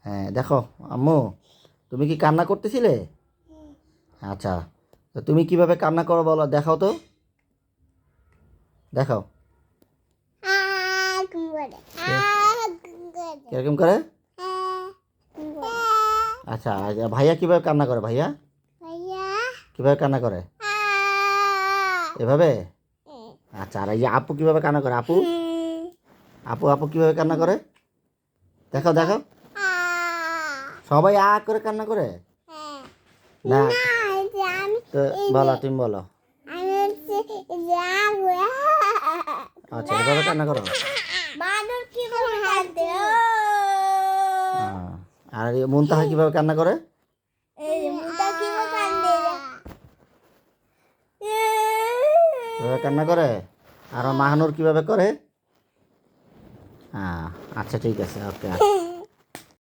হ্যাঁ দেখো আম্মু, তুমি কি কান্না করতেছিলে? আচ্ছা, তো তুমি কিভাবে কান্না করো বলো, দেখাও তো, দেখাও। কে- কিরকম করে? আচ্ছা আচ্ছা, ভাইয়া কিভাবে কান্না করে? ভাইয়া কিভাবে কান্না করে? এভাবে? আচ্ছা, আর এই যে আপু কিভাবে কান্না করে? আপু আপু আপু কিভাবে কান্না করে? দেখাও দেখাও। সবাই করে কান্না করে না? তো বলো, তুমি বলো। আচ্ছা, এভাবে কান্না করো। আহ, আর এই মুনতাহা কিভাবে কান্না করে? কিভাবে কান্না করে? আর মাহানুর কিভাবে করে? হ্যাঁ, আচ্ছা ঠিক আছে, ওকে।